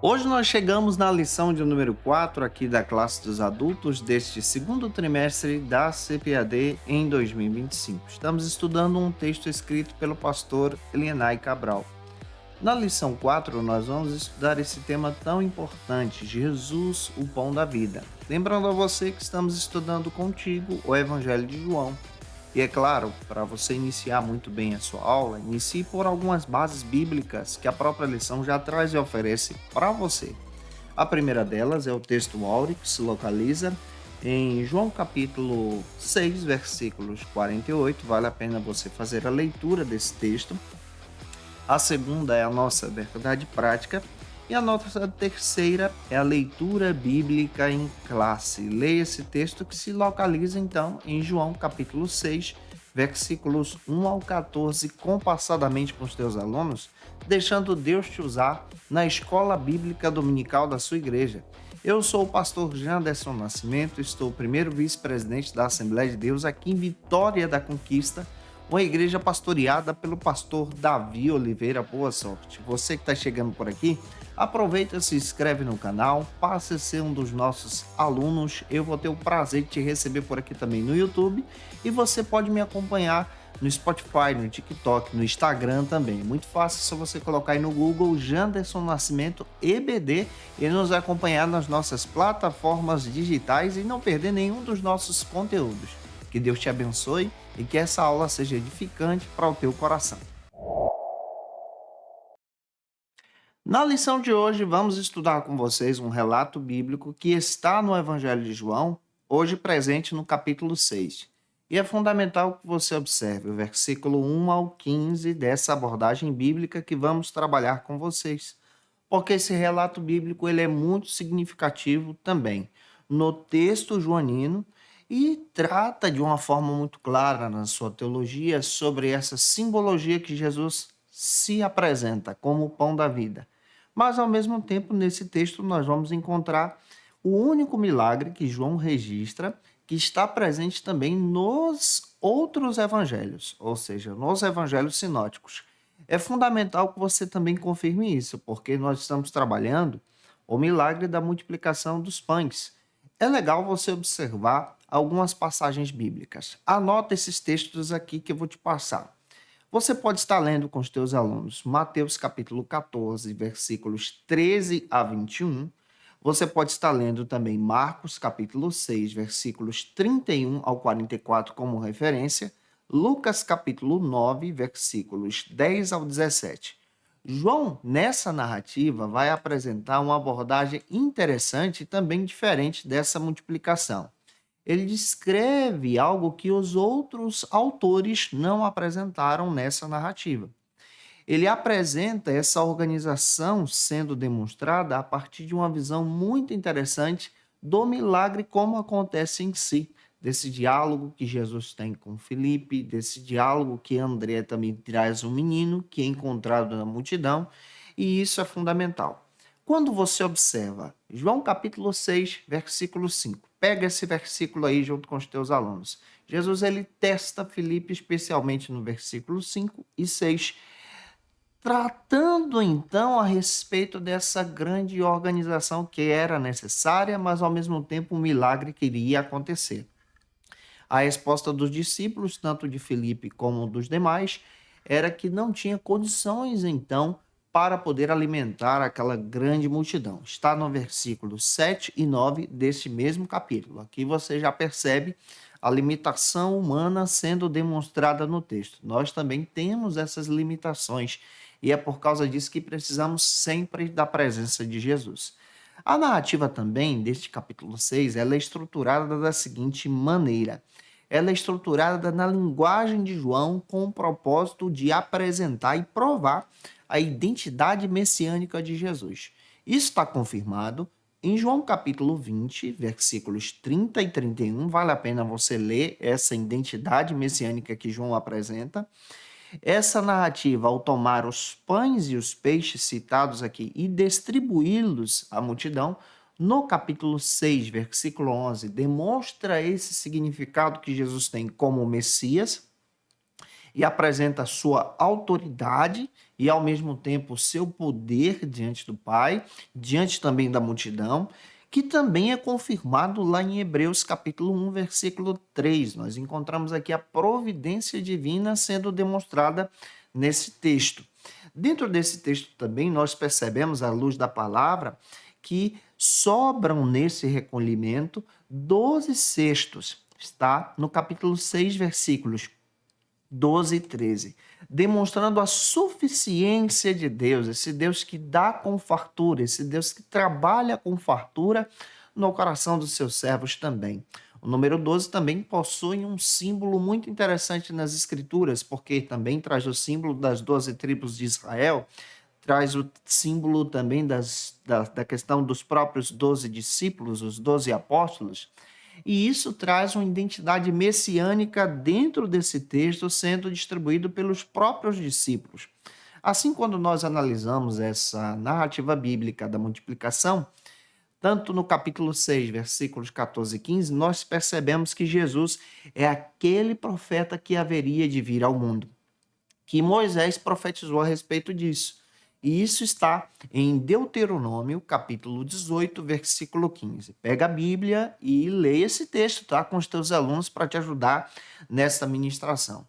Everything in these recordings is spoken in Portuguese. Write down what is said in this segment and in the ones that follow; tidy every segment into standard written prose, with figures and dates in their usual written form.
Hoje nós chegamos na lição de número 4 aqui da classe dos adultos deste segundo trimestre da CPAD em 2025. Estamos estudando um texto escrito pelo pastor Elienay Cabral. Na lição 4 nós vamos estudar esse tema tão importante, Jesus, o pão da vida. Lembrando a você que estamos estudando contigo o Evangelho de João. E é claro, para você iniciar muito bem a sua aula, inicie por algumas bases bíblicas que a própria lição já traz e oferece para você. A primeira delas é o texto áureo, que se localiza em João capítulo 6, versículos 48. Vale a pena você fazer a leitura desse texto. A segunda é a nossa verdade prática. E a nossa terceira é a leitura bíblica em classe. Leia esse texto que se localiza então em João capítulo 6, versículos 1 ao 14, compassadamente com os teus alunos, deixando Deus te usar na escola bíblica dominical da sua igreja. Eu sou o pastor Janderson Nascimento, estou o primeiro vice-presidente da Assembleia de Deus aqui em Vitória da Conquista, uma igreja pastoreada pelo pastor Davi Oliveira. Boa sorte. Você que está chegando por aqui, aproveita, se inscreve no canal, passe a ser um dos nossos alunos. Eu vou ter o prazer de te receber por aqui também no YouTube e você pode me acompanhar no Spotify, no TikTok, no Instagram também. Muito fácil, é só você colocar aí no Google Janderson Nascimento EBD e nos acompanhar nas nossas plataformas digitais e não perder nenhum dos nossos conteúdos. Que Deus te abençoe e que essa aula seja edificante para o teu coração. Na lição de hoje, vamos estudar com vocês um relato bíblico que está no Evangelho de João, hoje presente no capítulo 6. E é fundamental que você observe o versículo 1 ao 15 dessa abordagem bíblica que vamos trabalhar com vocês, porque esse relato bíblico ele é muito significativo também no texto joanino e trata de uma forma muito clara na sua teologia sobre essa simbologia que Jesus se apresenta como o pão da vida. Mas, ao mesmo tempo, nesse texto nós vamos encontrar o único milagre que João registra, que está presente também nos outros evangelhos, ou seja, nos evangelhos sinóticos. É fundamental que você também confirme isso, porque nós estamos trabalhando o milagre da multiplicação dos pães. É legal você observar algumas passagens bíblicas. Anota esses textos aqui que eu vou te passar. Você pode estar lendo com os teus alunos Mateus capítulo 14, versículos 13 a 21. Você pode estar lendo também Marcos capítulo 6, versículos 31 ao 44 como referência. Lucas capítulo 9, versículos 10 ao 17. João, nessa narrativa, vai apresentar uma abordagem interessante e também diferente dessa multiplicação. Ele descreve algo que os outros autores não apresentaram nessa narrativa. Ele apresenta essa organização sendo demonstrada a partir de uma visão muito interessante do milagre como acontece em si, desse diálogo que Jesus tem com Filipe, desse diálogo que André também traz um menino que é encontrado na multidão, e isso é fundamental. Quando você observa João capítulo 6, versículo 5, pega esse versículo aí junto com os teus alunos. Jesus ele testa Filipe especialmente no versículo 5 e 6, tratando então a respeito dessa grande organização que era necessária, mas ao mesmo tempo um milagre que iria acontecer. A resposta dos discípulos, tanto de Filipe como dos demais, era que não tinha condições então para poder alimentar aquela grande multidão. Está no versículo 7 e 9 deste mesmo capítulo. Aqui você já percebe a limitação humana sendo demonstrada no texto. Nós também temos essas limitações e é por causa disso que precisamos sempre da presença de Jesus. A narrativa também deste capítulo 6, ela é estruturada da seguinte maneira. Ela é estruturada na linguagem de João com o propósito de apresentar e provar a identidade messiânica de Jesus. Isso está confirmado em João capítulo 20, versículos 30 e 31. Vale a pena você ler essa identidade messiânica que João apresenta. Essa narrativa, ao tomar os pães e os peixes citados aqui e distribuí-los à multidão, no capítulo 6, versículo 11, demonstra esse significado que Jesus tem como Messias e apresenta sua autoridade e, ao mesmo tempo, o seu poder diante do Pai, diante também da multidão, que também é confirmado lá em Hebreus capítulo 1, versículo 3. Nós encontramos aqui a providência divina sendo demonstrada nesse texto. Dentro desse texto também nós percebemos, à luz da palavra, que sobram nesse recolhimento 12 cestos. Está no capítulo 6, versículos 12 e 13, demonstrando a suficiência de Deus, esse Deus que dá com fartura, esse Deus que trabalha com fartura no coração dos seus servos também. O número 12 também possui um símbolo muito interessante nas Escrituras, porque também traz o símbolo das 12 tribos de Israel, traz o símbolo também da questão dos próprios 12 discípulos, os 12 apóstolos, e isso traz uma identidade messiânica dentro desse texto sendo distribuído pelos próprios discípulos. Assim, quando nós analisamos essa narrativa bíblica da multiplicação, tanto no capítulo 6, versículos 14 e 15, nós percebemos que Jesus é aquele profeta que haveria de vir ao mundo, que Moisés profetizou a respeito disso. E isso está em Deuteronômio, capítulo 18, versículo 15. Pega a Bíblia e leia esse texto, tá? Com os teus alunos para te ajudar nessa ministração.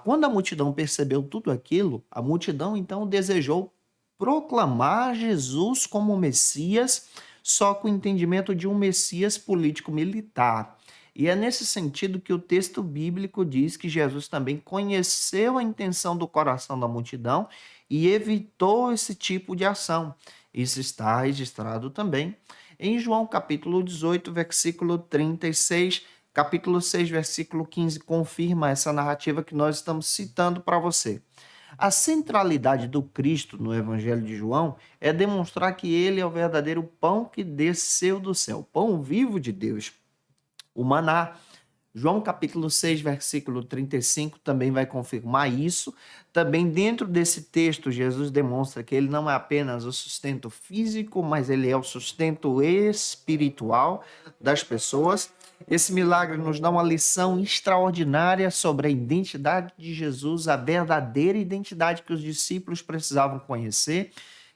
Quando a multidão percebeu tudo aquilo, a multidão então desejou proclamar Jesus como Messias, só com o entendimento de um Messias político-militar. E é nesse sentido que o texto bíblico diz que Jesus também conheceu a intenção do coração da multidão e evitou esse tipo de ação. Isso está registrado também em João capítulo 18, versículo 36, capítulo 6, versículo 15, confirma essa narrativa que nós estamos citando para você. A centralidade do Cristo no Evangelho de João é demonstrar que ele é o verdadeiro pão que desceu do céu, pão vivo de Deus, o maná. João capítulo 6, versículo 35 também vai confirmar isso. Também dentro desse texto, Jesus demonstra que ele não é apenas o sustento físico, mas ele é o sustento espiritual das pessoas. Esse milagre nos dá uma lição extraordinária sobre a identidade de Jesus, a verdadeira identidade que os discípulos precisavam conhecer,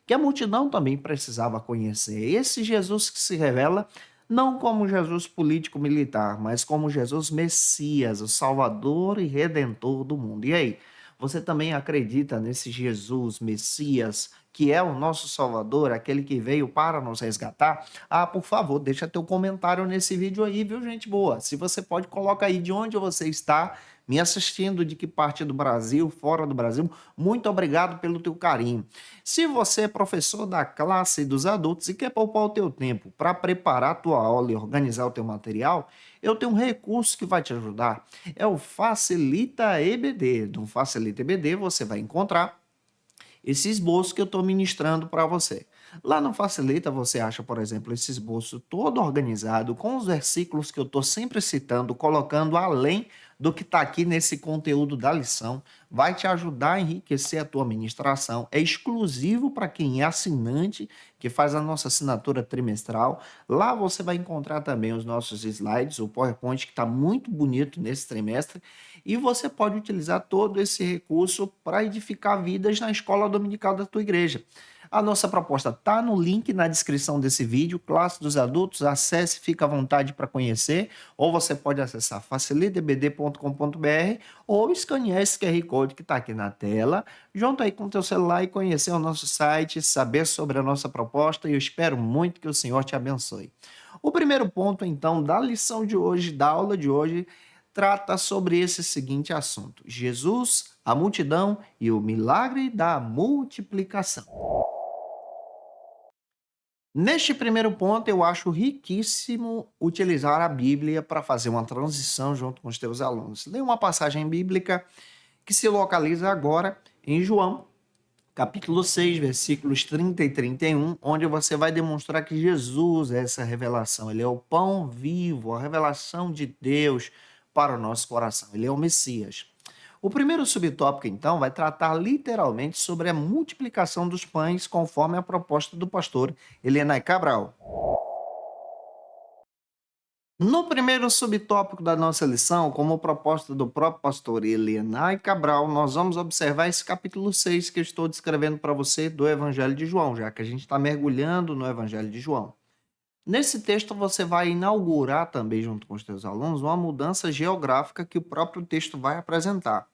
que a multidão também precisava conhecer. Esse Jesus que se revela não como Jesus político-militar, mas como Jesus Messias, o Salvador e Redentor do mundo. E aí, você também acredita nesse Jesus Messias, que é o nosso Salvador, aquele que veio para nos resgatar? Por favor, deixa teu comentário nesse vídeo aí, viu, gente boa? Se você pode, coloca aí de onde você está me assistindo, de que parte do Brasil, fora do Brasil. Muito obrigado pelo teu carinho. Se você é professor da classe dos adultos e quer poupar o teu tempo para preparar a tua aula e organizar o teu material, eu tenho um recurso que vai te ajudar. É o Facilita EBD. No Facilita EBD você vai encontrar esse esboço que eu estou ministrando para você. Lá no Facilita você acha, por exemplo, esse esboço todo organizado, com os versículos que eu estou sempre citando, colocando além do que está aqui nesse conteúdo da lição. Vai te ajudar a enriquecer a tua ministração. É exclusivo para quem é assinante, que faz a nossa assinatura trimestral. Lá você vai encontrar também os nossos slides, o PowerPoint, que está muito bonito nesse trimestre. E você pode utilizar todo esse recurso para edificar vidas na escola dominical da tua igreja. A nossa proposta está no link na descrição desse vídeo, Classe dos Adultos, acesse, fica à vontade para conhecer, ou você pode acessar facilitebd.com.br ou escanear esse QR Code que está aqui na tela, junto aí com o teu celular e conhecer o nosso site, saber sobre a nossa proposta, e eu espero muito que o Senhor te abençoe. O primeiro ponto, então, da lição de hoje, da aula de hoje, trata sobre esse seguinte assunto: Jesus, a multidão e o milagre da multiplicação. Neste primeiro ponto, eu acho riquíssimo utilizar a Bíblia para fazer uma transição junto com os teus alunos. Leia uma passagem bíblica que se localiza agora em João, capítulo 6, versículos 30 e 31, onde você vai demonstrar que Jesus é essa revelação. Ele é o pão vivo, a revelação de Deus para o nosso coração. Ele é o Messias. O primeiro subtópico, então, vai tratar literalmente sobre a multiplicação dos pães, conforme a proposta do pastor Elenay Cabral. No primeiro subtópico da nossa lição, como proposta do próprio pastor Elianai Cabral, nós vamos observar esse capítulo 6 que eu estou descrevendo para você do Evangelho de João, já que a gente está mergulhando no Evangelho de João. Nesse texto, você vai inaugurar também, junto com os teus alunos, uma mudança geográfica que o próprio texto vai apresentar.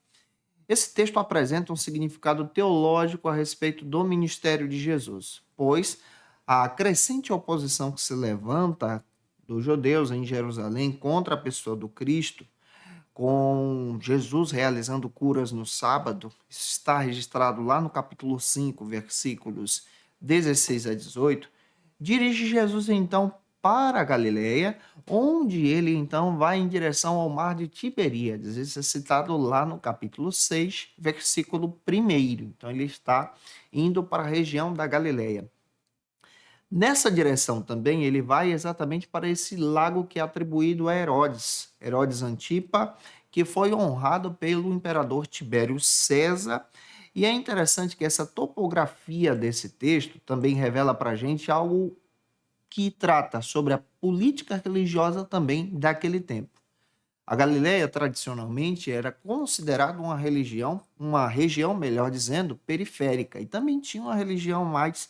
Esse texto apresenta um significado teológico a respeito do ministério de Jesus, pois a crescente oposição que se levanta dos judeus em Jerusalém contra a pessoa do Cristo, com Jesus realizando curas no sábado, isso está registrado lá no capítulo 5, versículos 16 a 18, dirige Jesus então para a Galileia, onde ele então vai em direção ao mar de Tiberíades. Isso é citado lá no capítulo 6, versículo 1. Então ele está indo para a região da Galileia. Nessa direção também ele vai exatamente para esse lago que é atribuído a Herodes, Herodes Antipa, que foi honrado pelo imperador Tibério César. E é interessante que essa topografia desse texto também revela para a gente algo que trata sobre a política religiosa também daquele tempo. A Galileia, tradicionalmente, era considerada uma região, melhor dizendo, periférica, e também tinha uma religião mais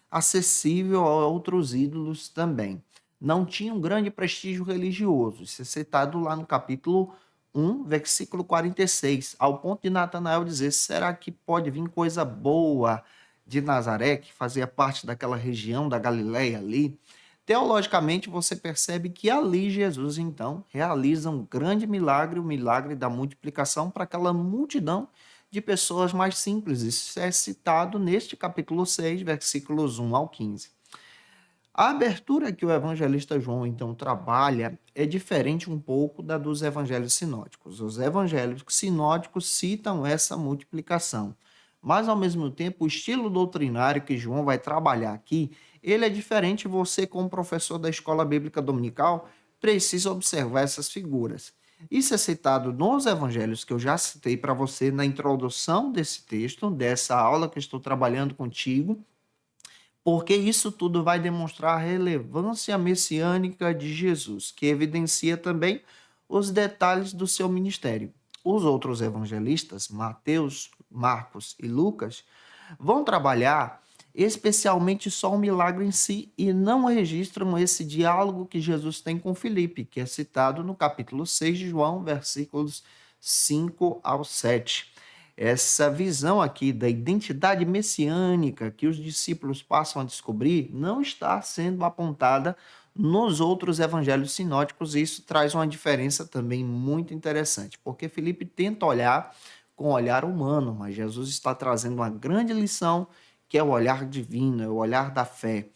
acessível a outros ídolos também. Não tinha um grande prestígio religioso. Isso é citado lá no capítulo 1, versículo 46, ao ponto de Natanael dizer: será que pode vir coisa boa de Nazaré, que fazia parte daquela região da Galileia ali? Teologicamente, você percebe que ali Jesus, então, realiza um grande milagre, o milagre da multiplicação para aquela multidão de pessoas mais simples. Isso é citado neste capítulo 6, versículos 1 ao 15. A abertura que o evangelista João, então, trabalha é diferente um pouco da dos evangelhos sinóticos. Os evangelhos sinóticos citam essa multiplicação, mas, ao mesmo tempo, o estilo doutrinário que João vai trabalhar aqui, ele é diferente. Você, como professor da escola bíblica dominical, precisa observar essas figuras. Isso é citado nos evangelhos que eu já citei para você na introdução desse texto, dessa aula que eu estou trabalhando contigo, porque isso tudo vai demonstrar a relevância messiânica de Jesus, que evidencia também os detalhes do seu ministério. Os outros evangelistas, Mateus, Marcos e Lucas, vão trabalhar especialmente só o milagre em si e não registram esse diálogo que Jesus tem com Filipe, que é citado no capítulo 6 de João, versículos 5 ao 7. Essa visão aqui da identidade messiânica que os discípulos passam a descobrir não está sendo apontada nos outros evangelhos sinóticos, e isso traz uma diferença também muito interessante, porque Filipe tenta olhar com o olhar humano, mas Jesus está trazendo uma grande lição, que é o olhar divino, é o olhar da fé.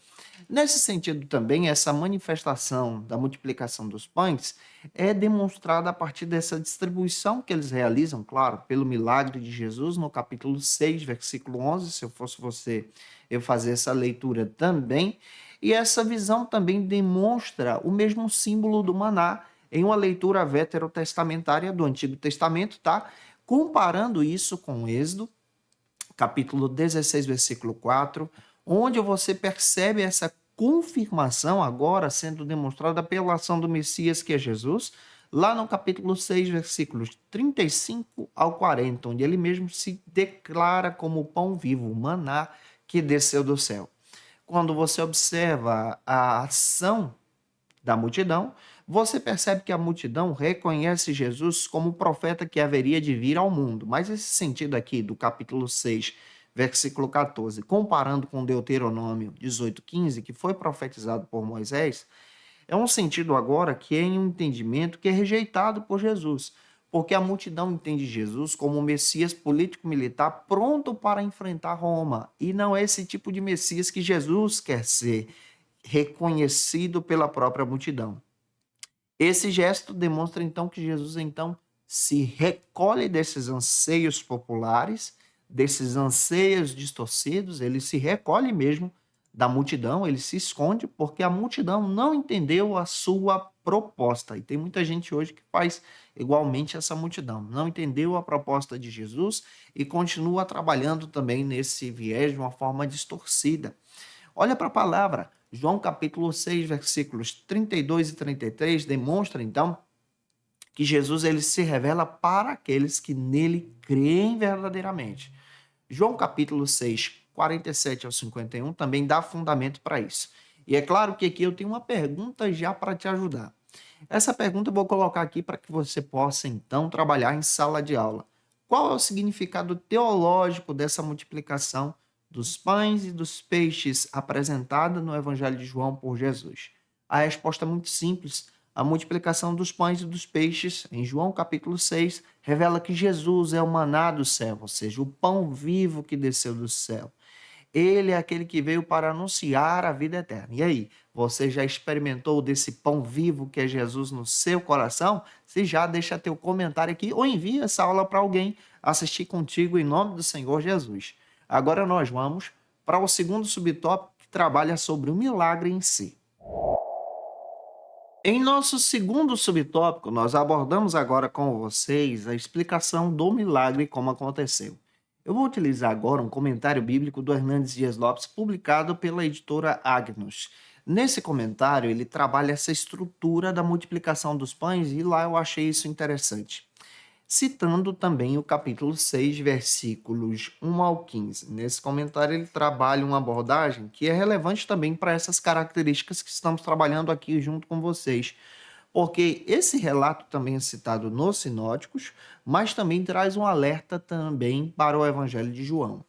Nesse sentido também, essa manifestação da multiplicação dos pães é demonstrada a partir dessa distribuição que eles realizam, claro, pelo milagre de Jesus, no capítulo 6, versículo 11. Se eu fosse você, eu fazia essa leitura também. E essa visão também demonstra o mesmo símbolo do maná em uma leitura veterotestamentária do Antigo Testamento, tá? Comparando isso com o Êxodo, capítulo 16, versículo 4, onde você percebe essa confirmação agora sendo demonstrada pela ação do Messias, que é Jesus, lá no capítulo 6, versículos 35 ao 40, onde ele mesmo se declara como o pão vivo, o maná que desceu do céu. Quando você observa a ação da multidão, você percebe que a multidão reconhece Jesus como o profeta que haveria de vir ao mundo. Mas esse sentido aqui do capítulo 6, versículo 14, comparando com Deuteronômio 18:15, que foi profetizado por Moisés, é um sentido agora que é em um entendimento que é rejeitado por Jesus, porque a multidão entende Jesus como um Messias político-militar pronto para enfrentar Roma, e não é esse tipo de Messias que Jesus quer ser, reconhecido pela própria multidão. Esse gesto demonstra então que Jesus então se recolhe desses anseios populares, desses anseios distorcidos, ele se recolhe mesmo da multidão, ele se esconde porque a multidão não entendeu a sua proposta. E tem muita gente hoje que faz igualmente essa multidão, não entendeu a proposta de Jesus e continua trabalhando também nesse viés de uma forma distorcida. Olha para a palavra. João capítulo 6, versículos 32 e 33 demonstra então que Jesus ele se revela para aqueles que nele creem verdadeiramente. João capítulo 6, 47 ao 51 também dá fundamento para isso. E é claro que aqui eu tenho uma pergunta já para te ajudar. Essa pergunta eu vou colocar aqui para que você possa então trabalhar em sala de aula. Qual é o significado teológico dessa multiplicação dos pães e dos peixes apresentada no Evangelho de João por Jesus? A resposta é muito simples. A multiplicação dos pães e dos peixes, em João capítulo 6, revela que Jesus é o maná do céu, ou seja, o pão vivo que desceu do céu. Ele é aquele que veio para anunciar a vida eterna. E aí, você já experimentou desse pão vivo que é Jesus no seu coração? Se já, deixa teu comentário aqui ou envia essa aula para alguém assistir contigo em nome do Senhor Jesus. Agora nós vamos para o segundo subtópico que trabalha sobre o milagre em si. Em nosso segundo subtópico, nós abordamos agora com vocês a explicação do milagre como aconteceu. Eu vou utilizar agora um comentário bíblico do Hernandes Dias Lopes, publicado pela editora Agnus. Nesse comentário, ele trabalha essa estrutura da multiplicação dos pães e lá eu achei isso interessante, citando também o capítulo 6, versículos 1 ao 15. Nesse comentário, ele trabalha uma abordagem que é relevante também para essas características que estamos trabalhando aqui junto com vocês, porque esse relato também é citado nos sinóticos, mas também traz um alerta também para o Evangelho de João.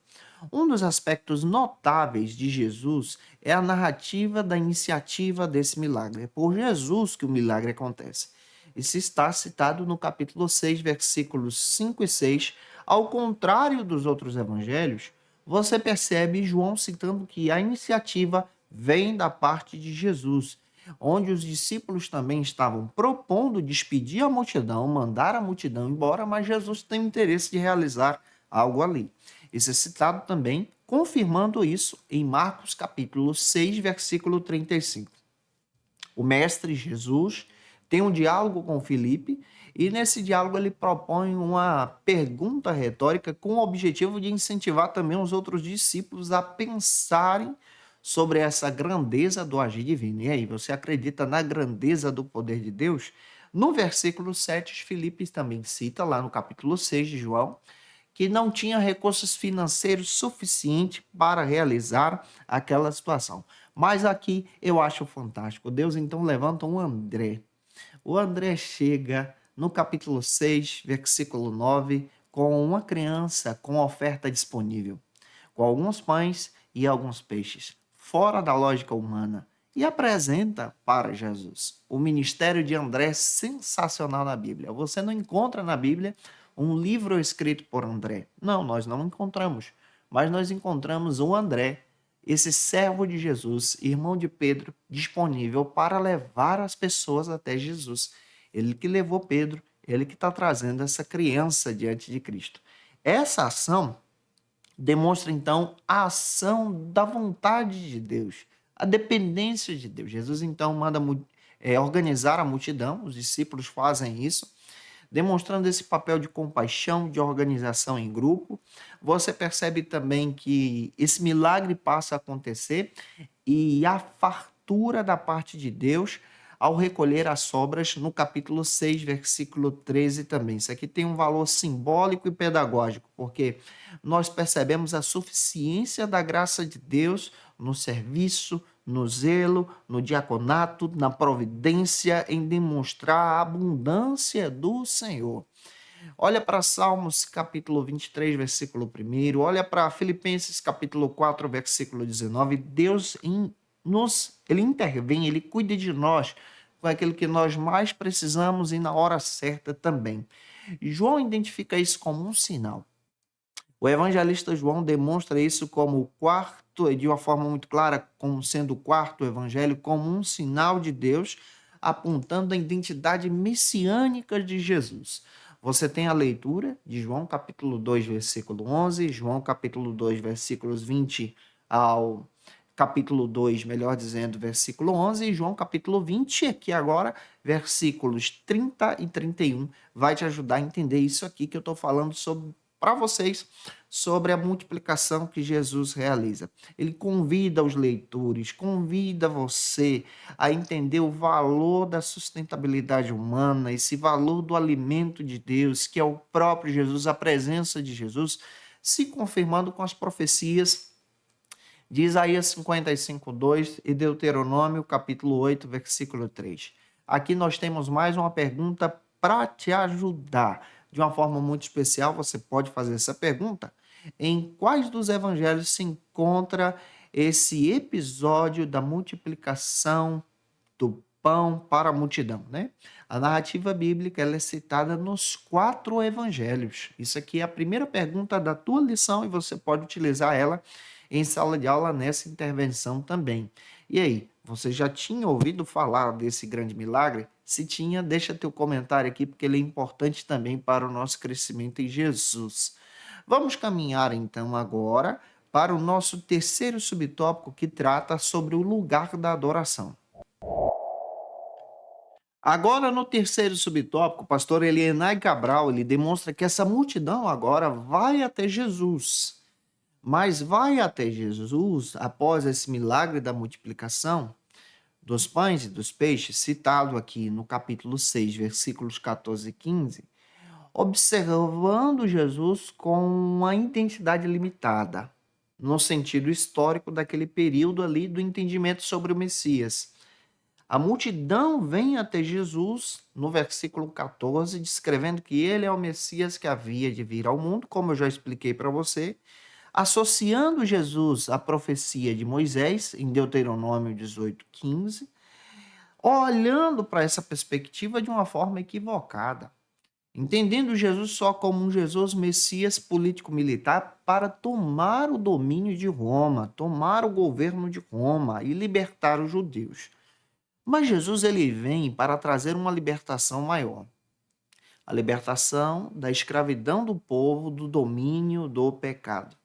Um dos aspectos notáveis de Jesus é a narrativa da iniciativa desse milagre. É por Jesus que o milagre acontece. Isso está citado no capítulo 6, versículos 5 e 6. Ao contrário dos outros evangelhos, você percebe João citando que a iniciativa vem da parte de Jesus, onde os discípulos também estavam propondo despedir a multidão, mandar a multidão embora, mas Jesus tem interesse de realizar algo ali. Isso é citado também, confirmando isso em Marcos capítulo 6, versículo 35. O mestre Jesus tem um diálogo com Filipe e nesse diálogo ele propõe uma pergunta retórica com o objetivo de incentivar também os outros discípulos a pensarem sobre essa grandeza do agir divino. E aí, você acredita na grandeza do poder de Deus? No versículo 7, Filipe também cita, lá no capítulo 6 de João, que não tinha recursos financeiros suficientes para realizar aquela situação. Mas aqui eu acho fantástico. Deus então levanta um André. O André chega no capítulo 6, versículo 9, com uma criança com oferta disponível, com alguns pães e alguns peixes, fora da lógica humana, e apresenta para Jesus. O ministério de André é sensacional na Bíblia. Você não encontra na Bíblia um livro escrito por André. Não, nós não encontramos. Mas nós encontramos o André, esse servo de Jesus, irmão de Pedro, disponível para levar as pessoas até Jesus. Ele que levou Pedro, ele que está trazendo essa criança diante de Cristo. Essa ação demonstra então a ação da vontade de Deus, a dependência de Deus. Jesus então manda organizar a multidão, os discípulos fazem isso, demonstrando esse papel de compaixão, de organização em grupo. Você percebe também que esse milagre passa a acontecer e a fartura da parte de Deus ao recolher as sobras no capítulo 6, versículo 13 também. Isso aqui tem um valor simbólico e pedagógico, porque nós percebemos a suficiência da graça de Deus no serviço, no zelo, no diaconato, na providência, em demonstrar a abundância do Senhor. Olha para Salmos capítulo 23, versículo 1, olha para Filipenses capítulo 4, versículo 19. Deus ele intervém, ele cuida de nós com aquilo que nós mais precisamos e na hora certa também. João identifica isso como um sinal. O evangelista João demonstra isso como o quarto, de uma forma muito clara, como sendo o quarto evangelho, como um sinal de Deus, apontando a identidade messiânica de Jesus. Você tem a leitura de João capítulo 2, versículo 11, João capítulo 2, versículos 20 ao capítulo 2, melhor dizendo, versículo 11, e João capítulo 20, aqui agora, versículos 30 e 31, vai te ajudar a entender isso aqui que eu estou falando sobre para vocês sobre a multiplicação que Jesus realiza. Ele convida os leitores, convida você a entender o valor da sustentabilidade humana, esse valor do alimento de Deus, que é o próprio Jesus, a presença de Jesus, se confirmando com as profecias de Isaías 55:2 e Deuteronômio capítulo 8, versículo 3. Aqui nós temos mais uma pergunta para te ajudar. De uma forma muito especial, você pode fazer essa pergunta: em quais dos evangelhos se encontra esse episódio da multiplicação do pão para a multidão, né? A narrativa bíblica ela é citada nos 4 evangelhos. Isso aqui é a primeira pergunta da tua lição e você pode utilizar ela em sala de aula nessa intervenção também. E aí, você já tinha ouvido falar desse grande milagre? Se tinha, deixa teu comentário aqui, porque ele é importante também para o nosso crescimento em Jesus. Vamos caminhar então agora para o nosso terceiro subtópico que trata sobre o lugar da adoração. Agora, no terceiro subtópico, o pastor Elienay Cabral, ele demonstra que essa multidão agora vai até Jesus. Mas vai até Jesus após esse milagre da multiplicação dos pães e dos peixes, citado aqui no capítulo 6, versículos 14 e 15, observando Jesus com uma identidade limitada, no sentido histórico daquele período ali do entendimento sobre o Messias. A multidão vem até Jesus, no versículo 14, descrevendo que ele é o Messias que havia de vir ao mundo, como eu já expliquei para você, associando Jesus à profecia de Moisés, em Deuteronômio 18:15, olhando para essa perspectiva de uma forma equivocada, entendendo Jesus só como um Jesus Messias político-militar para tomar o domínio de Roma, tomar o governo de Roma e libertar os judeus. Mas Jesus ele vem para trazer uma libertação maior. A libertação da escravidão do povo, do domínio do pecado.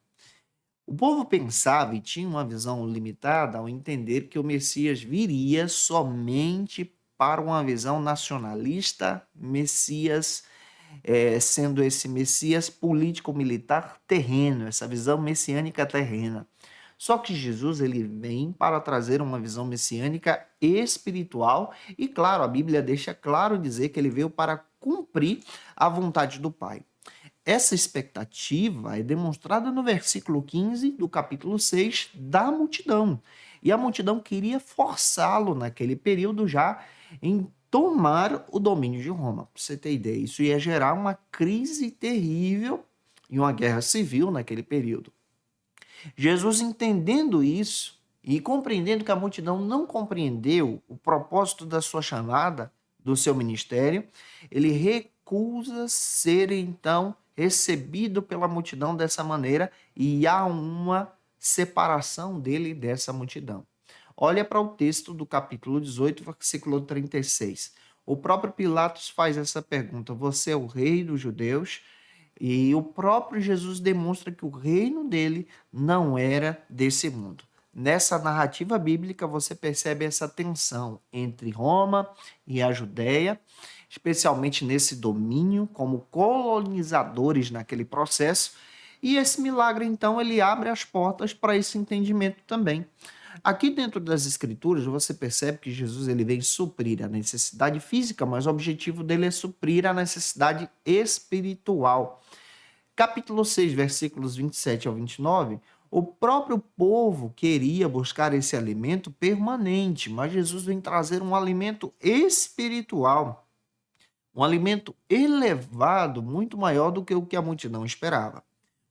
O povo pensava e tinha uma visão limitada ao entender que o Messias viria somente para uma visão nacionalista, Messias, sendo esse Messias político-militar terreno, essa visão messiânica terrena. Só que Jesus ele vem para trazer uma visão messiânica espiritual e, claro, a Bíblia deixa claro dizer que ele veio para cumprir a vontade do Pai. Essa expectativa é demonstrada no versículo 15 do capítulo 6 da multidão. E a multidão queria forçá-lo naquele período já em tomar o domínio de Roma. Para você ter ideia, isso ia gerar uma crise terrível e uma guerra civil naquele período. Jesus, entendendo isso e compreendendo que a multidão não compreendeu o propósito da sua chamada, do seu ministério, ele recusa ser, então, recebido pela multidão dessa maneira e há uma separação dele dessa multidão. Olha para o texto do capítulo 18, versículo 36. O próprio Pilatos faz essa pergunta: você é o rei dos judeus? E o próprio Jesus demonstra que o reino dele não era desse mundo. Nessa narrativa bíblica, você percebe essa tensão entre Roma e a Judéia, especialmente nesse domínio, como colonizadores naquele processo. E esse milagre, então, ele abre as portas para esse entendimento também. Aqui dentro das Escrituras, você percebe que Jesus ele vem suprir a necessidade física, mas o objetivo dele é suprir a necessidade espiritual. Capítulo 6, versículos 27 ao 29, o próprio povo queria buscar esse alimento permanente, mas Jesus vem trazer um alimento espiritual, um alimento elevado, muito maior do que o que a multidão esperava.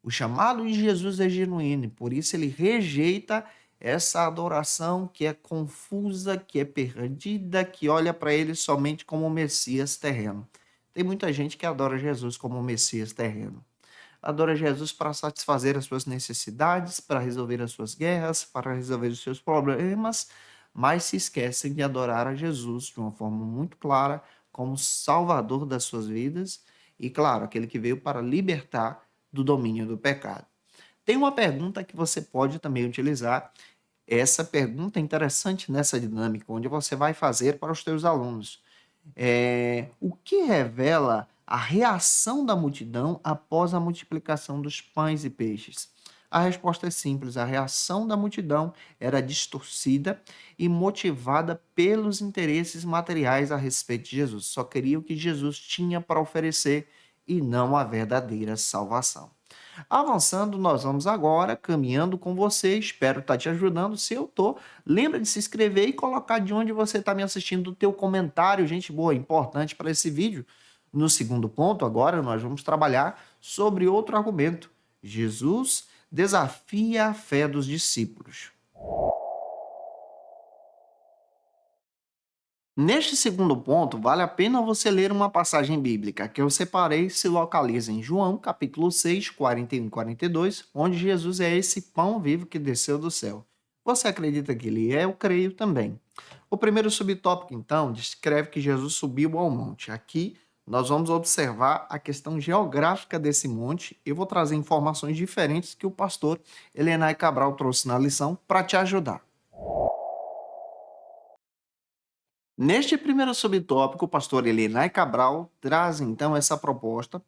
O chamado de Jesus é genuíno, por isso ele rejeita essa adoração que é confusa, que é perdida, que olha para ele somente como um Messias terreno. Tem muita gente que adora Jesus como um Messias terreno. Adora Jesus para satisfazer as suas necessidades, para resolver as suas guerras, para resolver os seus problemas, mas se esquecem de adorar a Jesus de uma forma muito clara, como Salvador das suas vidas e, claro, aquele que veio para libertar do domínio do pecado. Tem uma pergunta que você pode também utilizar. Essa pergunta é interessante nessa dinâmica, onde você vai fazer para os seus alunos. O que revela a reação da multidão após a multiplicação dos pães e peixes? A resposta é simples: a reação da multidão era distorcida e motivada pelos interesses materiais a respeito de Jesus. Só queria o que Jesus tinha para oferecer e não a verdadeira salvação. Avançando, nós vamos agora caminhando com você. Espero estar te ajudando. Se eu estou, lembra de se inscrever e colocar de onde você está me assistindo o teu comentário, gente boa, importante para esse vídeo. No segundo ponto, agora nós vamos trabalhar sobre outro argumento. Jesus desafia a fé dos discípulos. Neste segundo ponto, vale a pena você ler uma passagem bíblica que eu separei, se localiza em João, capítulo 6, 41 e 42, onde Jesus é esse pão vivo que desceu do céu. Você acredita que ele é? Eu creio também. O primeiro subtópico, então, descreve que Jesus subiu ao monte. Aqui, nós vamos observar a questão geográfica desse monte. Eu vou trazer informações diferentes que o pastor Elenay Cabral trouxe na lição para te ajudar. Neste primeiro subtópico, o pastor Elenay Cabral traz então essa proposta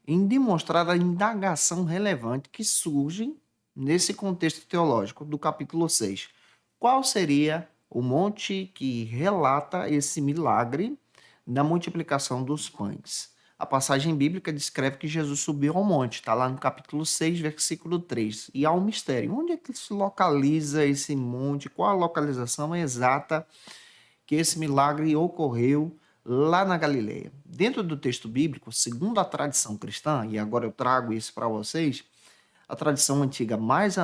em demonstrar a indagação relevante que surge nesse contexto teológico do capítulo 6. Qual seria o monte que relata esse milagre da multiplicação dos pães? A passagem bíblica descreve que Jesus subiu ao monte, está lá no capítulo 6, versículo 3. E há um mistério. Onde é que se localiza esse monte? Qual a localização exata que esse milagre ocorreu lá na Galileia? Dentro do texto bíblico, segundo a tradição cristã, e agora eu trago isso para vocês, a tradição antiga mais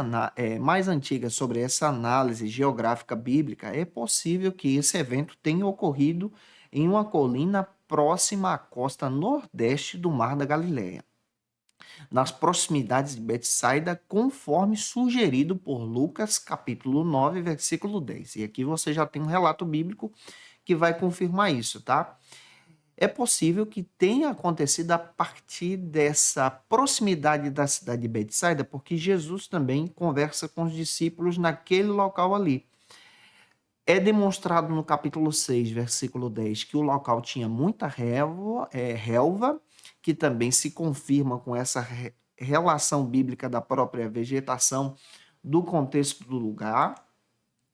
antiga sobre essa análise geográfica bíblica, é possível que esse evento tenha ocorrido em uma colina próxima à costa nordeste do Mar da Galileia, nas proximidades de Betsaida, conforme sugerido por Lucas, capítulo 9, versículo 10. E aqui você já tem um relato bíblico que vai confirmar isso, tá? É possível que tenha acontecido a partir dessa proximidade da cidade de Betsaida, porque Jesus também conversa com os discípulos naquele local ali. É demonstrado no capítulo 6, versículo 10, que o local tinha muita relva, que também se confirma com essa relação bíblica da própria vegetação do contexto do lugar.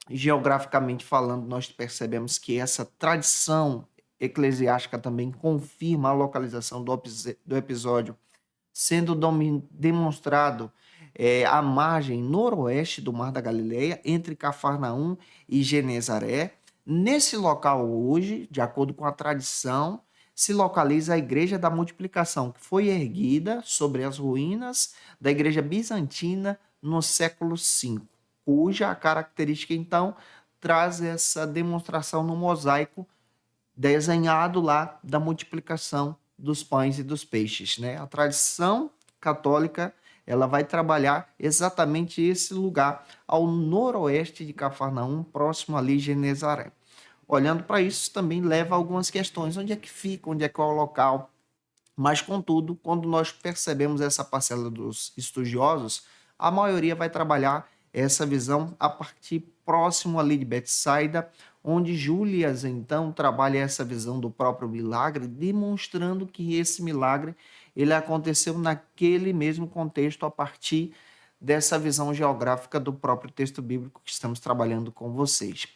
Geograficamente falando, nós percebemos que essa tradição eclesiástica também confirma a localização do episódio, sendo demonstrado à margem noroeste do Mar da Galileia, entre Cafarnaum e Genezaré. Nesse local hoje, de acordo com a tradição, se localiza a Igreja da Multiplicação, que foi erguida sobre as ruínas da Igreja Bizantina no século V, cuja característica, então, traz essa demonstração no mosaico desenhado lá da multiplicação dos pães e dos peixes, né? A tradição católica, ela vai trabalhar exatamente esse lugar ao noroeste de Cafarnaum, próximo ali de Genezaré. Olhando para isso, também leva a algumas questões. Onde é que fica? Onde é que é o local? Mas, contudo, quando nós percebemos essa parcela dos estudiosos, a maioria vai trabalhar essa visão a partir próximo ali de Betsaida, onde Júlias, então, trabalha essa visão do próprio milagre, demonstrando que esse milagre ele aconteceu naquele mesmo contexto a partir dessa visão geográfica do próprio texto bíblico que estamos trabalhando com vocês.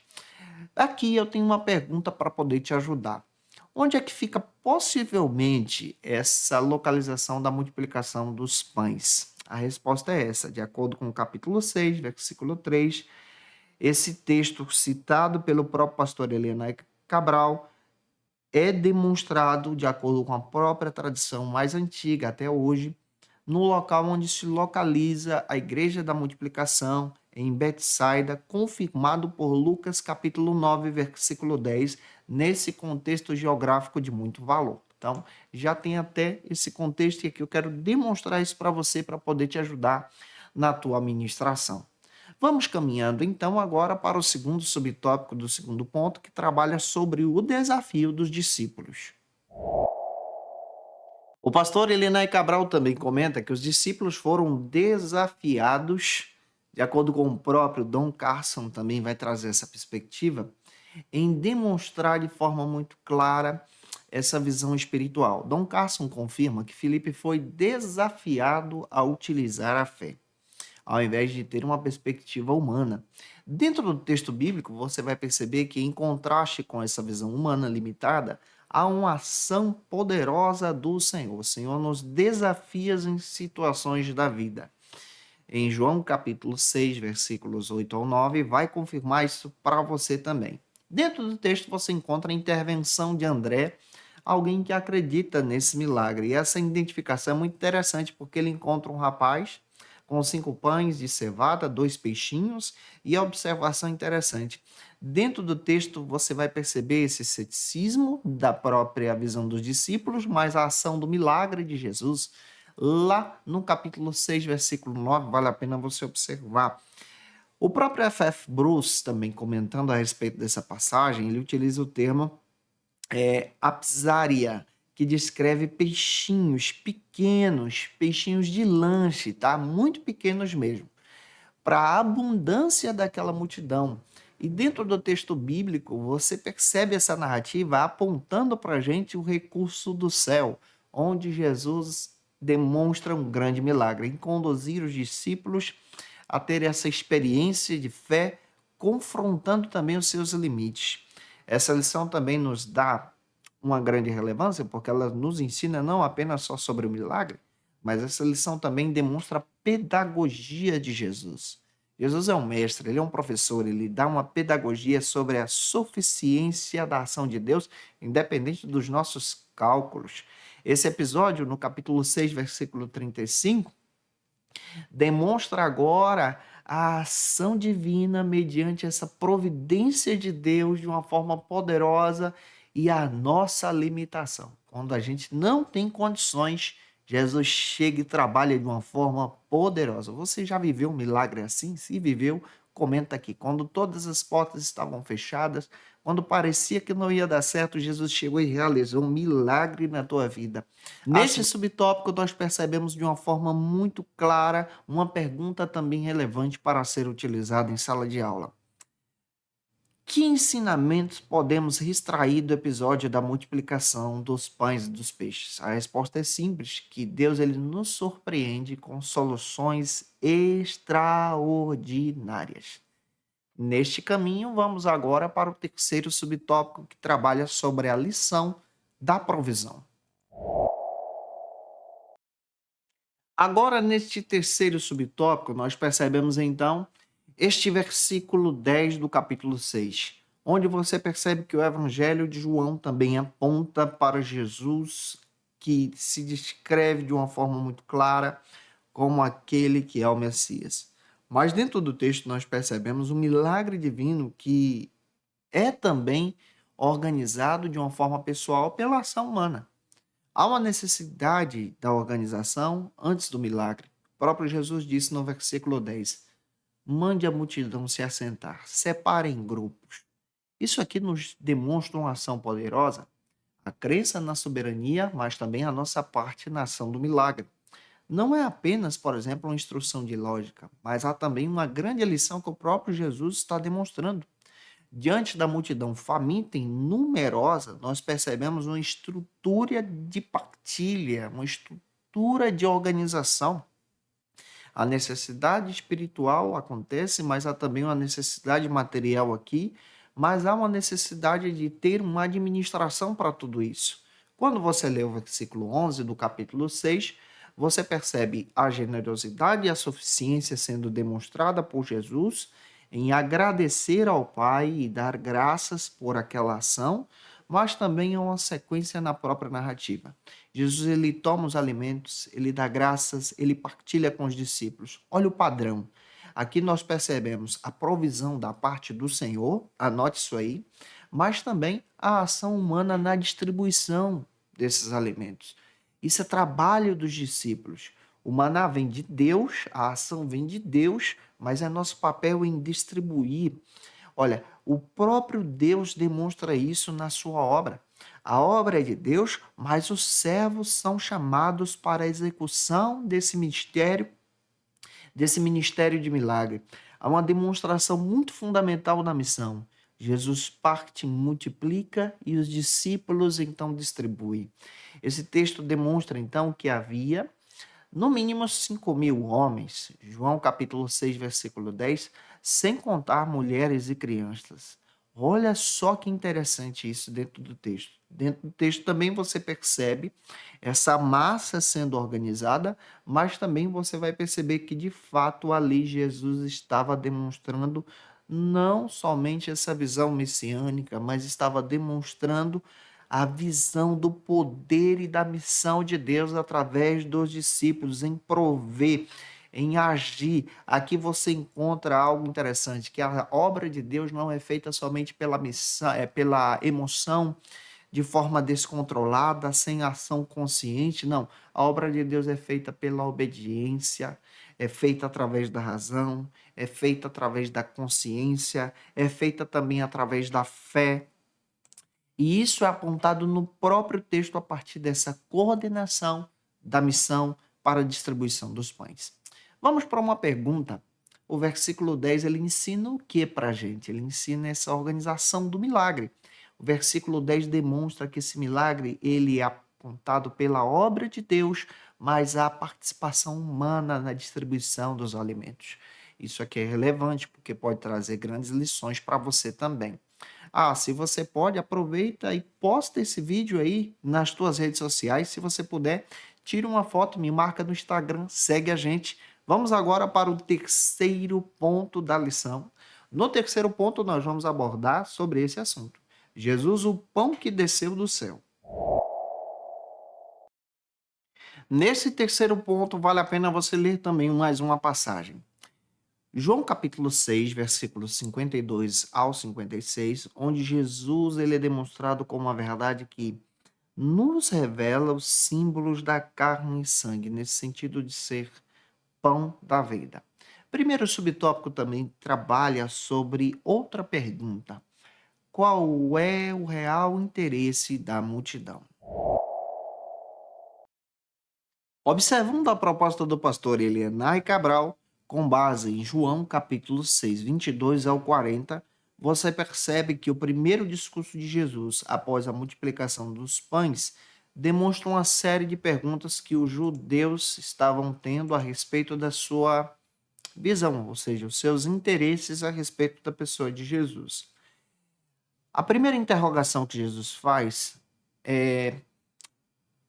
Aqui eu tenho uma pergunta para poder te ajudar. Onde é que fica possivelmente essa localização da multiplicação dos pães? A resposta é essa, de acordo com o capítulo 6, versículo 3, esse texto citado pelo próprio pastor Elenay Cabral é demonstrado, de acordo com a própria tradição mais antiga até hoje, no local onde se localiza a Igreja da Multiplicação, em Betsaida, confirmado por Lucas capítulo 9, versículo 10, nesse contexto geográfico de muito valor. Então, já tem até esse contexto e aqui eu quero demonstrar isso para você, para poder te ajudar na tua ministração. Vamos caminhando então agora para o segundo subtópico do segundo ponto, que trabalha sobre o desafio dos discípulos. O pastor Elenay Cabral também comenta que os discípulos foram desafiados, de acordo com o próprio Don Carson, também vai trazer essa perspectiva, em demonstrar de forma muito clara essa visão espiritual. Dom Carson confirma que Filipe foi desafiado a utilizar a fé, ao invés de ter uma perspectiva humana. Dentro do texto bíblico, você vai perceber que, em contraste com essa visão humana limitada, há uma ação poderosa do Senhor. O Senhor nos desafia em situações da vida. Em João capítulo 6, versículos 8 ao 9, vai confirmar isso para você também. Dentro do texto você encontra a intervenção de André, alguém que acredita nesse milagre. E essa identificação é muito interessante porque ele encontra um rapaz com 5 pães de cevada, 2 peixinhos, e a observação interessante. Dentro do texto você vai perceber esse ceticismo da própria visão dos discípulos, mas a ação do milagre de Jesus. Lá no capítulo 6, versículo 9, vale a pena você observar. O próprio F.F. Bruce, também comentando a respeito dessa passagem, ele utiliza o termo apsária, que descreve peixinhos pequenos, peixinhos de lanche, tá? Muito pequenos mesmo, para a abundância daquela multidão. E dentro do texto bíblico, você percebe essa narrativa apontando para a gente o recurso do céu, onde Jesus demonstra um grande milagre em conduzir os discípulos a ter essa experiência de fé, confrontando também os seus limites. Essa lição também nos dá uma grande relevância, porque ela nos ensina não apenas só sobre o milagre, mas essa lição também demonstra a pedagogia de Jesus. Jesus é um mestre, ele é um professor, ele dá uma pedagogia sobre a suficiência da ação de Deus, independente dos nossos cálculos. Esse episódio, no capítulo 6, versículo 35, demonstra agora a ação divina mediante essa providência de Deus de uma forma poderosa e a nossa limitação. Quando a gente não tem condições, Jesus chega e trabalha de uma forma poderosa. Você já viveu um milagre assim? Se viveu, comenta aqui. Quando todas as portas estavam fechadas, quando parecia que não ia dar certo, Jesus chegou e realizou um milagre na tua vida. Neste subtópico, nós percebemos de uma forma muito clara uma pergunta também relevante para ser utilizada em sala de aula. Que ensinamentos podemos extrair do episódio da multiplicação dos pães e dos peixes? A resposta é simples, que Deus ele nos surpreende com soluções extraordinárias. Neste caminho, vamos agora para o terceiro subtópico que trabalha sobre a lição da provisão. Agora, neste terceiro subtópico, nós percebemos então este versículo 10 do capítulo 6, onde você percebe que o Evangelho de João também aponta para Jesus, que se descreve de uma forma muito clara como aquele que é o Messias. Mas dentro do texto nós percebemos um milagre divino que é também organizado de uma forma pessoal pela ação humana. Há uma necessidade da organização antes do milagre. O próprio Jesus disse no versículo 10: mande a multidão se assentar, separe em grupos. Isso aqui nos demonstra uma ação poderosa, a crença na soberania, mas também a nossa parte na ação do milagre. Não é apenas, por exemplo, uma instrução de lógica, mas há também uma grande lição que o próprio Jesus está demonstrando. Diante da multidão faminta e numerosa, nós percebemos uma estrutura de partilha, uma estrutura de organização. A necessidade espiritual acontece, mas há também uma necessidade material aqui, mas há uma necessidade de ter uma administração para tudo isso. Quando você lê o versículo 11 do capítulo 6, você percebe a generosidade e a suficiência sendo demonstrada por Jesus em agradecer ao Pai e dar graças por aquela ação, mas também é uma sequência na própria narrativa. Jesus ele toma os alimentos, ele dá graças, ele partilha com os discípulos. Olha o padrão. Aqui nós percebemos a provisão da parte do Senhor, anote isso aí, mas também a ação humana na distribuição desses alimentos. Isso é trabalho dos discípulos. O maná vem de Deus, a ação vem de Deus, mas é nosso papel em distribuir. Olha, o próprio Deus demonstra isso na sua obra. A obra é de Deus, mas os servos são chamados para a execução desse ministério de milagre. Há uma demonstração muito fundamental na missão. Jesus parte, multiplica e os discípulos então distribuem. Esse texto demonstra então que havia no mínimo 5.000 homens, João capítulo 6, versículo 10, sem contar mulheres e crianças. Olha só que interessante isso dentro do texto. Dentro do texto também você percebe essa massa sendo organizada, mas também você vai perceber que de fato ali Jesus estava demonstrando não somente essa visão messiânica, mas estava demonstrando a visão do poder e da missão de Deus através dos discípulos em prover, em agir. Aqui você encontra algo interessante, que a obra de Deus não é feita somente pela missão, pela emoção, de forma descontrolada, sem ação consciente. Não, a obra de Deus é feita pela obediência, é feita através da razão, é feita através da consciência, é feita também através da fé. E isso é apontado no próprio texto a partir dessa coordenação da missão para a distribuição dos pães. Vamos para uma pergunta. O versículo 10 ele ensina o que para a gente? Ele ensina essa organização do milagre. O versículo 10 demonstra que esse milagre ele é apontado pela obra de Deus, mas há participação humana na distribuição dos alimentos. Isso aqui é relevante porque pode trazer grandes lições para você também. Se você pode, aproveita e posta esse vídeo aí nas tuas redes sociais. Se você puder, tira uma foto, me marca no Instagram, segue a gente. Vamos agora para o terceiro ponto da lição. No terceiro ponto, nós vamos abordar sobre esse assunto. Jesus, o pão que desceu do céu. Nesse terceiro ponto, vale a pena você ler também mais uma passagem. João capítulo 6, versículos 52 ao 56, onde Jesus ele é demonstrado como uma verdade que nos revela os símbolos da carne e sangue, nesse sentido de ser pão da vida. Primeiro subtópico também trabalha sobre outra pergunta. Qual é o real interesse da multidão? Observando a proposta do pastor Elianai Cabral, com base em João capítulo 6, 22 ao 40, você percebe que o primeiro discurso de Jesus, após a multiplicação dos pães, demonstra uma série de perguntas que os judeus estavam tendo a respeito da sua visão, ou seja, os seus interesses a respeito da pessoa de Jesus. A primeira interrogação que Jesus faz é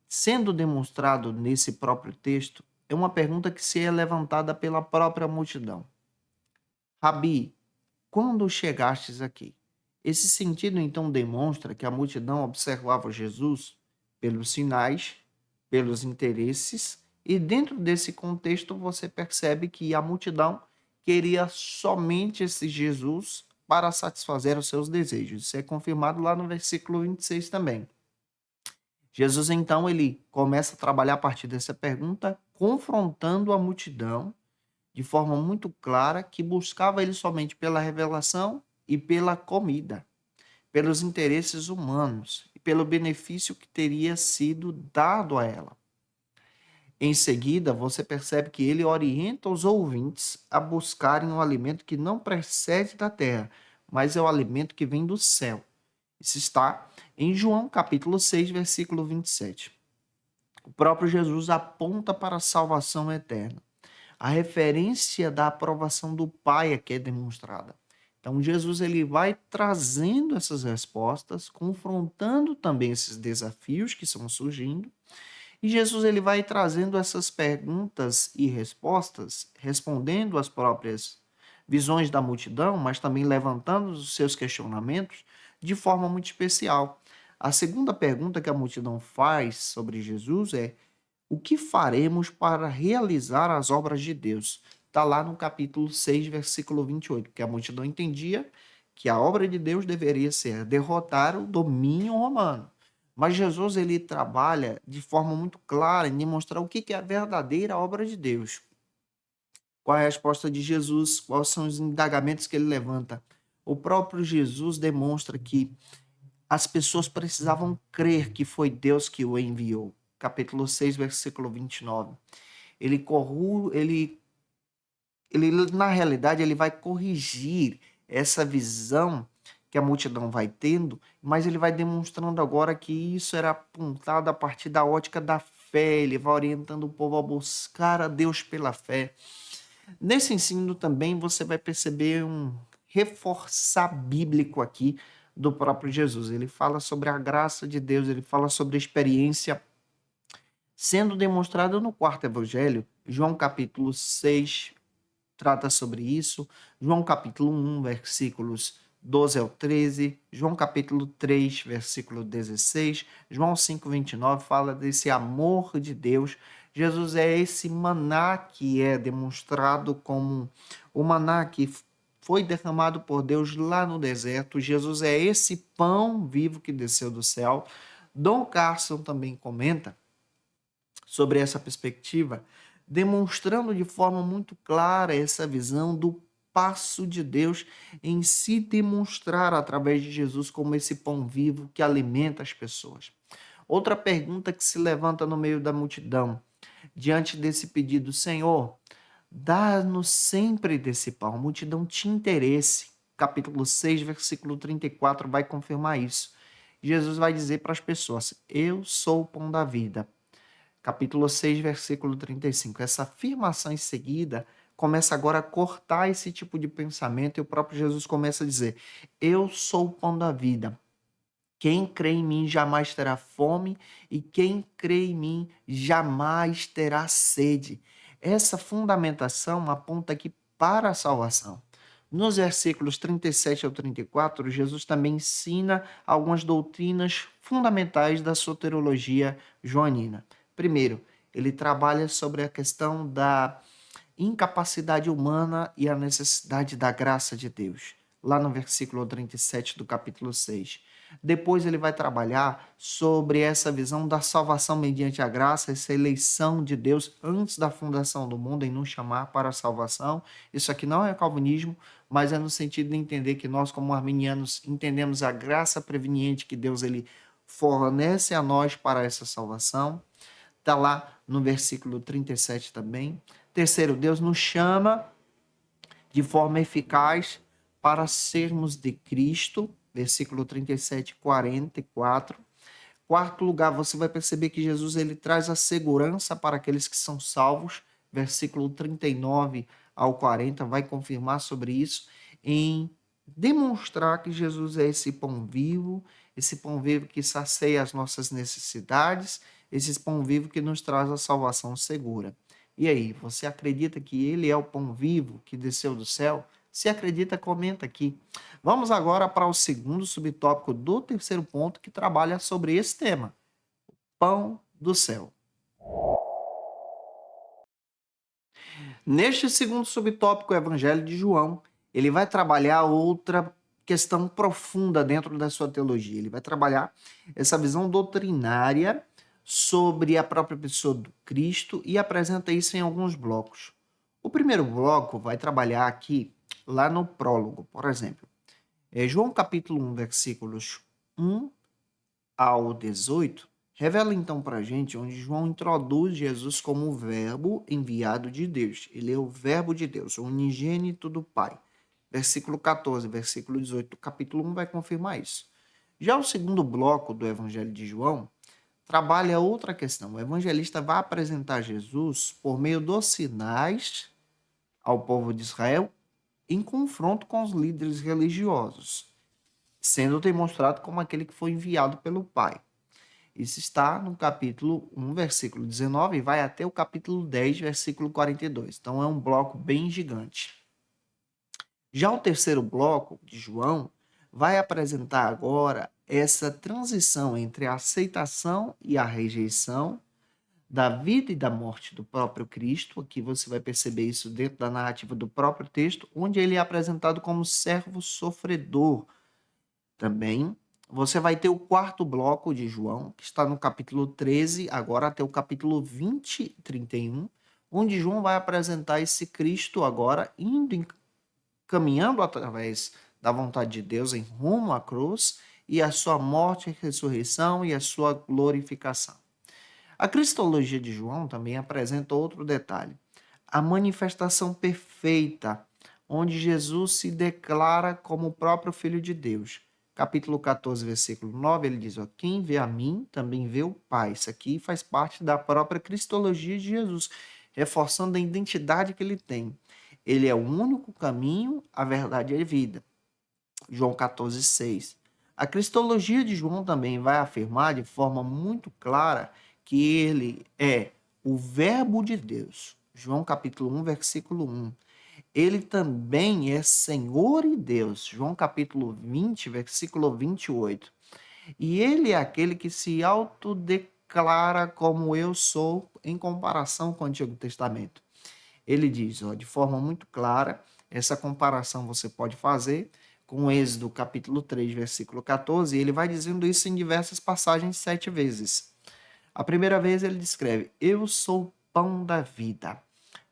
sendo demonstrado nesse próprio texto, é uma pergunta que se é levantada pela própria multidão. Rabi, quando chegastes aqui? Esse sentido então demonstra que a multidão observava Jesus pelos sinais, pelos interesses, e dentro desse contexto você percebe que a multidão queria somente esse Jesus para satisfazer os seus desejos. Isso é confirmado lá no versículo 26 também. Jesus, então, ele começa a trabalhar a partir dessa pergunta, confrontando a multidão de forma muito clara que buscava ele somente pela revelação e pela comida, pelos interesses humanos e pelo benefício que teria sido dado a ela. Em seguida, você percebe que ele orienta os ouvintes a buscarem um alimento que não procede da terra, mas é o alimento que vem do céu. Isso está em João capítulo 6, versículo 27. O próprio Jesus aponta para a salvação eterna. A referência da aprovação do Pai aqui é demonstrada. Então, Jesus ele vai trazendo essas respostas, confrontando também esses desafios que estão surgindo, e Jesus ele vai trazendo essas perguntas e respostas, respondendo às próprias visões da multidão, mas também levantando os seus questionamentos de forma muito especial. A segunda pergunta que a multidão faz sobre Jesus é: o que faremos para realizar as obras de Deus? Está lá no capítulo 6, versículo 28, que a multidão entendia que a obra de Deus deveria ser derrotar o domínio romano. Mas Jesus ele trabalha de forma muito clara em demonstrar o que é a verdadeira obra de Deus. Qual é a resposta de Jesus? Quais são os indagamentos que ele levanta? O próprio Jesus demonstra que as pessoas precisavam crer que foi Deus que o enviou. Capítulo 6, versículo 29. Ele na realidade, ele vai corrigir essa visão que a multidão vai tendo, mas ele vai demonstrando agora que isso era apontado a partir da ótica da fé, ele vai orientando o povo a buscar a Deus pela fé. Nesse ensino também você vai perceber um reforçar bíblico aqui do próprio Jesus. Ele fala sobre a graça de Deus, ele fala sobre a experiência sendo demonstrada no quarto evangelho. João capítulo 6 trata sobre isso, João capítulo 1, versículos 12 ao 13, João capítulo 3, versículo 16, João 5, 29 fala desse amor de Deus. Jesus é esse maná que é demonstrado como o maná que foi derramado por Deus lá no deserto. Jesus é esse pão vivo que desceu do céu. Dom Carson também comenta sobre essa perspectiva, demonstrando de forma muito clara essa visão do passo de Deus em se demonstrar através de Jesus como esse pão vivo que alimenta as pessoas. Outra pergunta que se levanta no meio da multidão, diante desse pedido: Senhor, dá-nos sempre desse pão. A multidão tinha interesse. Capítulo 6, versículo 34 vai confirmar isso. Jesus vai dizer para as pessoas: eu sou o pão da vida. Capítulo 6, versículo 35. Essa afirmação em seguida começa agora a cortar esse tipo de pensamento e o próprio Jesus começa a dizer: eu sou o pão da vida. Quem crê em mim jamais terá fome e quem crê em mim jamais terá sede. Essa fundamentação aponta aqui para a salvação. Nos versículos 37 ao 34, Jesus também ensina algumas doutrinas fundamentais da soteriologia joanina. Primeiro, ele trabalha sobre a questão da incapacidade humana e a necessidade da graça de Deus, lá no versículo 37 do capítulo 6. Depois ele vai trabalhar sobre essa visão da salvação mediante a graça, essa eleição de Deus antes da fundação do mundo em nos chamar para a salvação. Isso aqui não é calvinismo, mas é no sentido de entender que nós, como arminianos, entendemos a graça preveniente que Deus ele fornece a nós para essa salvação. Está lá no versículo 37 também. Terceiro, Deus nos chama de forma eficaz para sermos de Cristo, versículo 37, 44. Quarto lugar, você vai perceber que Jesus ele traz a segurança para aqueles que são salvos, versículo 39 ao 40, vai confirmar sobre isso, em demonstrar que Jesus é esse pão vivo que sacia as nossas necessidades, esse pão vivo que nos traz a salvação segura. E aí, você acredita que ele é o pão vivo que desceu do céu? Se acredita, comenta aqui. Vamos agora para o segundo subtópico do terceiro ponto, que trabalha sobre esse tema: pão do céu. Neste segundo subtópico, o Evangelho de João, ele vai trabalhar outra questão profunda dentro da sua teologia. Ele vai trabalhar essa visão doutrinária sobre a própria pessoa do Cristo e apresenta isso em alguns blocos. O primeiro bloco vai trabalhar aqui, lá no prólogo, por exemplo. João capítulo 1, versículos 1 ao 18, revela então para a gente onde João introduz Jesus como o verbo enviado de Deus. Ele é o verbo de Deus, o unigênito do Pai. Versículo 14, versículo 18 do capítulo 1 vai confirmar isso. Já o segundo bloco do Evangelho de João trabalha outra questão. O evangelista vai apresentar Jesus por meio dos sinais ao povo de Israel em confronto com os líderes religiosos, sendo demonstrado como aquele que foi enviado pelo Pai. Isso está no capítulo 1, versículo 19, e vai até o capítulo 10, versículo 42. Então é um bloco bem gigante. Já o terceiro bloco de João vai apresentar agora essa transição entre a aceitação e a rejeição da vida e da morte do próprio Cristo. Aqui você vai perceber isso dentro da narrativa do próprio texto, onde ele é apresentado como servo sofredor. Também você vai ter o quarto bloco de João, que está no capítulo 13, agora até o capítulo 20 e 31, onde João vai apresentar esse Cristo agora caminhando através da vontade de Deus em rumo à cruz e a sua morte, ressurreição e a sua glorificação. A cristologia de João também apresenta outro detalhe: a manifestação perfeita, onde Jesus se declara como o próprio Filho de Deus. Capítulo 14, versículo 9, ele diz, ó, quem vê a mim, também vê o Pai. Isso aqui faz parte da própria cristologia de Jesus, reforçando a identidade que ele tem. Ele é o único caminho, a verdade e a vida. João 14, 6. A cristologia de João também vai afirmar de forma muito clara que ele é o Verbo de Deus. João capítulo 1, versículo 1. Ele também é Senhor e Deus. João capítulo 20, versículo 28. E ele é aquele que se autodeclara como eu sou em comparação com o Antigo Testamento. Ele diz, ó, de forma muito clara, essa comparação você pode fazer com Êxodo capítulo 3, versículo 14, e ele vai dizendo isso em diversas passagens 7 vezes. A primeira vez ele descreve, eu sou o pão da vida.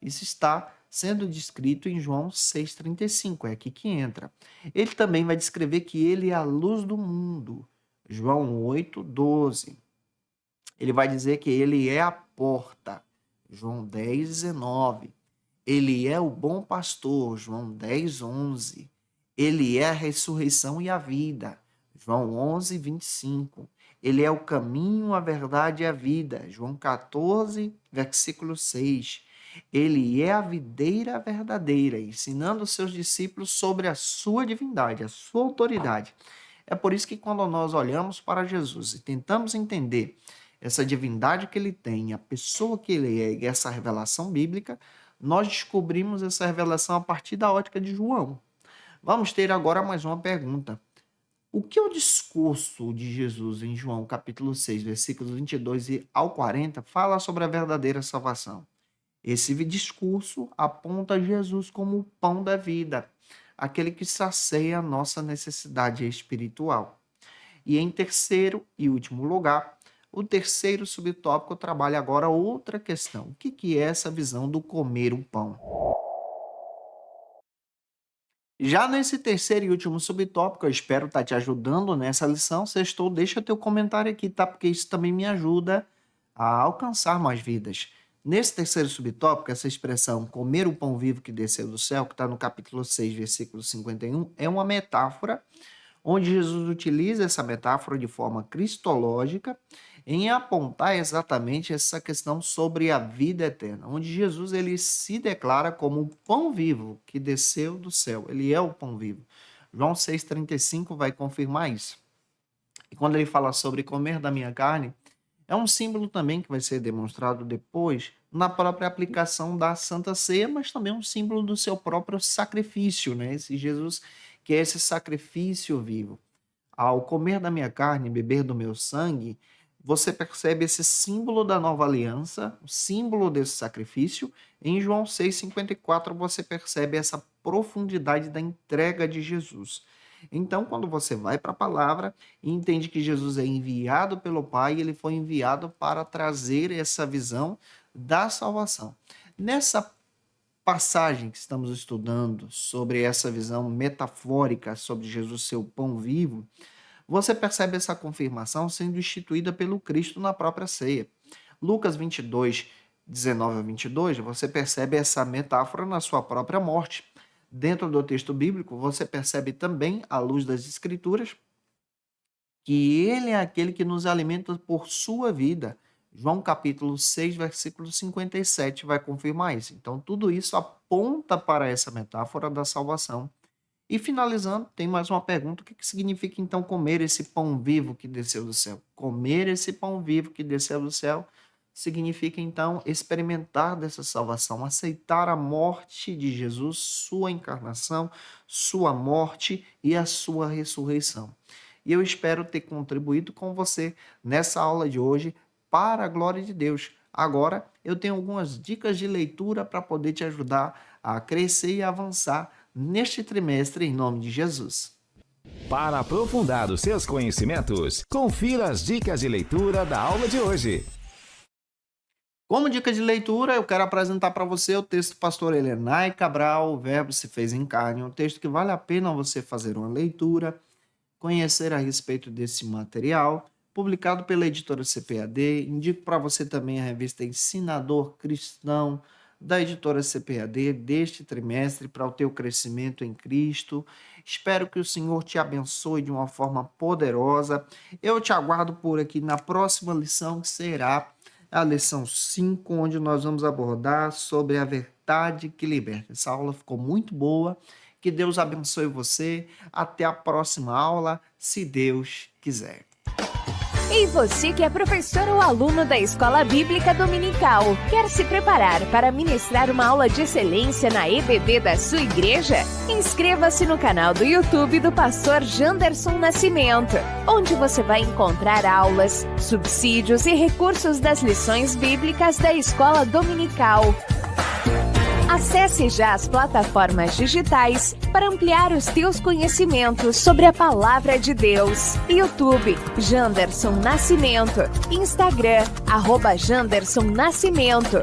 Isso está sendo descrito em João 6,35, é aqui que entra. Ele também vai descrever que ele é a luz do mundo. João 8,12. Ele vai dizer que ele é a porta. João 10,19. Ele é o bom pastor. João 10,11. Ele é a ressurreição e a vida. João 11,25. Ele é o caminho, a verdade e a vida. João 14, versículo 6. Ele é a videira verdadeira, ensinando os seus discípulos sobre a sua divindade, a sua autoridade. É por isso que quando nós olhamos para Jesus e tentamos entender essa divindade que ele tem, a pessoa que ele é e essa revelação bíblica, nós descobrimos essa revelação a partir da ótica de João. Vamos ter agora mais uma pergunta. O que o discurso de Jesus em João capítulo 6, versículos 22 ao 40 fala sobre a verdadeira salvação? Esse discurso aponta Jesus como o pão da vida, aquele que sacia a nossa necessidade espiritual. E em terceiro e último lugar, o terceiro subtópico trabalha agora outra questão. O que é essa visão do comer o pão? Já nesse terceiro e último subtópico, eu espero estar te ajudando nessa lição. Sextou, deixa teu comentário aqui, tá? Porque isso também me ajuda a alcançar mais vidas. Nesse terceiro subtópico, essa expressão comer o pão vivo que desceu do céu, que está no capítulo 6, versículo 51, é uma metáfora onde Jesus utiliza essa metáfora de forma cristológica em apontar exatamente essa questão sobre a vida eterna, onde Jesus ele se declara como o pão vivo que desceu do céu. Ele é o pão vivo. João 6,35 vai confirmar isso. E quando ele fala sobre comer da minha carne, é um símbolo também que vai ser demonstrado depois na própria aplicação da Santa Ceia, mas também um símbolo do seu próprio sacrifício, né? Esse Jesus que é esse sacrifício vivo. Ao comer da minha carne e beber do meu sangue, você percebe esse símbolo da nova aliança, o símbolo desse sacrifício. Em João 6,54 você percebe essa profundidade da entrega de Jesus. Então, quando você vai para a palavra e entende que Jesus é enviado pelo Pai, ele foi enviado para trazer essa visão da salvação. Nessa passagem que estamos estudando sobre essa visão metafórica sobre Jesus ser o pão vivo, você percebe essa confirmação sendo instituída pelo Cristo na própria ceia. Lucas 22, 19 a 22, você percebe essa metáfora na sua própria morte. Dentro do texto bíblico, você percebe também, à luz das Escrituras, que ele é aquele que nos alimenta por sua vida. João capítulo 6, versículo 57 vai confirmar isso. Então, tudo isso aponta para essa metáfora da salvação. E finalizando, tem mais uma pergunta: o que significa então comer esse pão vivo que desceu do céu? Comer esse pão vivo que desceu do céu significa então experimentar dessa salvação, aceitar a morte de Jesus, sua encarnação, sua morte e a sua ressurreição. E eu espero ter contribuído com você nessa aula de hoje para a glória de Deus. Agora eu tenho algumas dicas de leitura para poder te ajudar a crescer e avançar neste trimestre em nome de Jesus. Para aprofundar os seus conhecimentos, confira as dicas de leitura da aula de hoje. Como dica de leitura, eu quero apresentar para você o texto do pastor Helenay Cabral, O Verbo se fez em carne, um texto que vale a pena você fazer uma leitura, conhecer a respeito desse material, publicado pela editora CPAD. Indico para você também a revista Ensinador Cristão, da editora CPAD deste trimestre para o teu crescimento em Cristo. Espero que o Senhor te abençoe de uma forma poderosa. Eu te aguardo por aqui na próxima lição, que será a lição 5, onde nós vamos abordar sobre a verdade que liberta. Essa aula ficou muito boa. Que Deus abençoe você. Até a próxima aula, se Deus quiser. E você que é professor ou aluno da Escola Bíblica Dominical, quer se preparar para ministrar uma aula de excelência na EBD da sua igreja? Inscreva-se no canal do YouTube do pastor Janderson Nascimento, onde você vai encontrar aulas, subsídios e recursos das lições bíblicas da Escola Dominical. Acesse já as plataformas digitais para ampliar os teus conhecimentos sobre a Palavra de Deus. YouTube, Janderson Nascimento. Instagram, @Janderson Nascimento.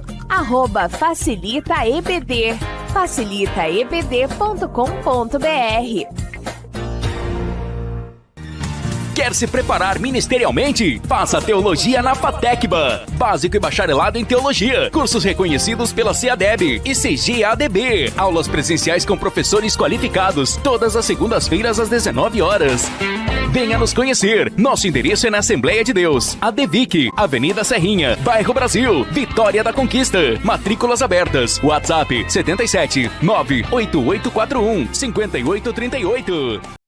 @FacilitaEBD. facilitaebd.com.br. Quer se preparar ministerialmente? Faça Teologia na FATECBA. Básico e bacharelado em Teologia. Cursos reconhecidos pela CEADEB e CGADB. Aulas presenciais com professores qualificados. Todas as segundas-feiras às 19 horas. Venha nos conhecer. Nosso endereço é na Assembleia de Deus, ADVIC, Avenida Serrinha, Bairro Brasil, Vitória da Conquista. Matrículas abertas. WhatsApp 77 98841 5838.